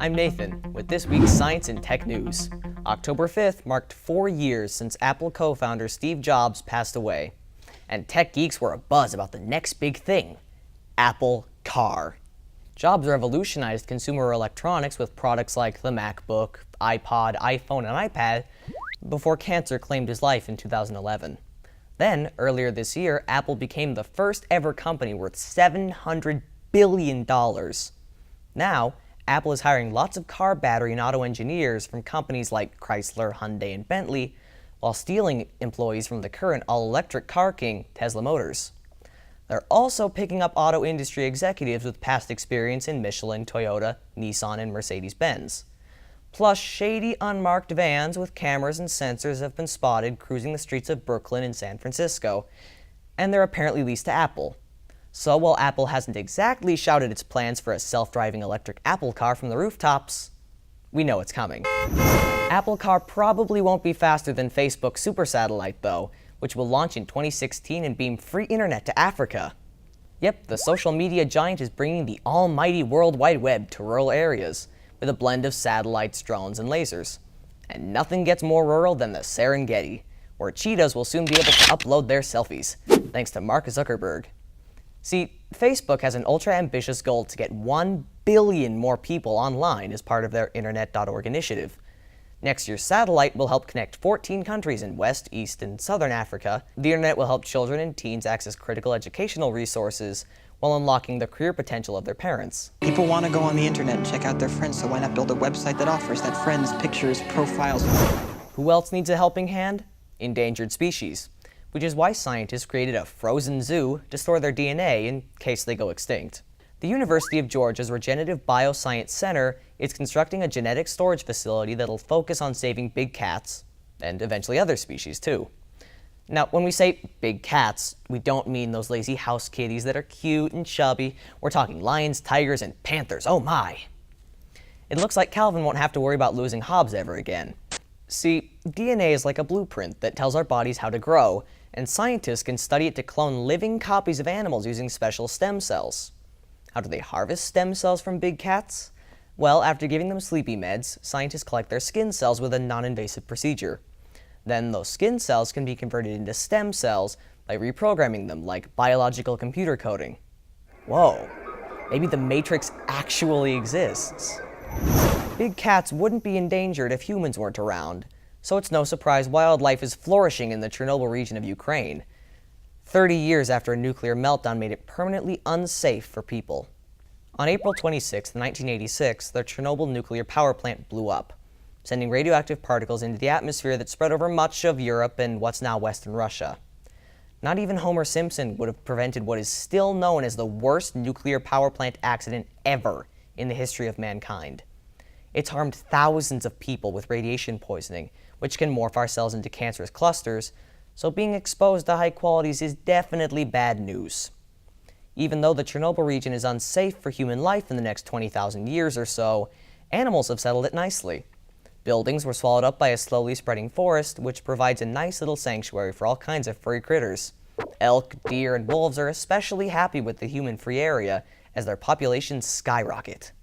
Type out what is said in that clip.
I'm Nathan, with this week's Science and Tech News. October 5th marked 4 years since Apple co-founder Steve Jobs passed away, and tech geeks were abuzz about the next big thing, Apple Car. Jobs revolutionized consumer electronics with products like the MacBook, iPod, iPhone, and iPad before cancer claimed his life in 2011. Then, earlier this year, Apple became the first ever company worth $700 billion. Now, Apple is hiring lots of car battery and auto engineers from companies like Chrysler, Hyundai, and Bentley, while stealing employees from the current all-electric car king, Tesla Motors. They're also picking up auto industry executives with past experience in Michelin, Toyota, Nissan, and Mercedes-Benz. Plus, shady unmarked vans with cameras and sensors have been spotted cruising the streets of Brooklyn and San Francisco, and they're apparently leased to Apple. So while Apple hasn't exactly shouted its plans for a self-driving electric Apple Car from the rooftops, we know it's coming. Apple Car probably won't be faster than Facebook's Super Satellite, though, which will launch in 2016 and beam free internet to Africa. Yep, the social media giant is bringing the almighty World Wide Web to rural areas, with a blend of satellites, drones, and lasers. And nothing gets more rural than the Serengeti, where cheetahs will soon be able to upload their selfies, thanks to Mark Zuckerberg. See, Facebook has an ultra-ambitious goal to get 1 billion more people online as part of their Internet.org initiative. Next year's satellite will help connect 14 countries in West, East, and Southern Africa. The Internet will help children and teens access critical educational resources while unlocking the career potential of their parents. People want to go on the internet and check out their friends, so why not build a website that offers that friends, pictures, profiles? Who else needs a helping hand? Endangered species. Which is why scientists created a frozen zoo to store their DNA in case they go extinct. The University of Georgia's Regenerative Bioscience Center is constructing a genetic storage facility that'll focus on saving big cats, and eventually other species too. Now, when we say big cats, we don't mean those lazy house kitties that are cute and chubby. We're talking lions, tigers, and panthers, oh my! It looks like Calvin won't have to worry about losing Hobbes ever again. See, DNA is like a blueprint that tells our bodies how to grow, and scientists can study it to clone living copies of animals using special stem cells. How do they harvest stem cells from big cats? Well, after giving them sleepy meds, scientists collect their skin cells with a non-invasive procedure. Then those skin cells can be converted into stem cells by reprogramming them like biological computer coding. Whoa, maybe the Matrix actually exists. Big cats wouldn't be endangered if humans weren't around, so it's no surprise wildlife is flourishing in the Chernobyl region of Ukraine, 30 years after a nuclear meltdown made it permanently unsafe for people. On April 26, 1986, the Chernobyl nuclear power plant blew up, sending radioactive particles into the atmosphere that spread over much of Europe and what's now Western Russia. Not even Homer Simpson would have prevented what is still known as the worst nuclear power plant accident ever in the history of mankind. It's harmed thousands of people with radiation poisoning, which can morph our cells into cancerous clusters, so being exposed to high qualities is definitely bad news. Even though the Chernobyl region is unsafe for human life in the next 20,000 years or so, animals have settled it nicely. Buildings were swallowed up by a slowly spreading forest, which provides a nice little sanctuary for all kinds of furry critters. Elk, deer, and wolves are especially happy with the human-free area as their populations skyrocket.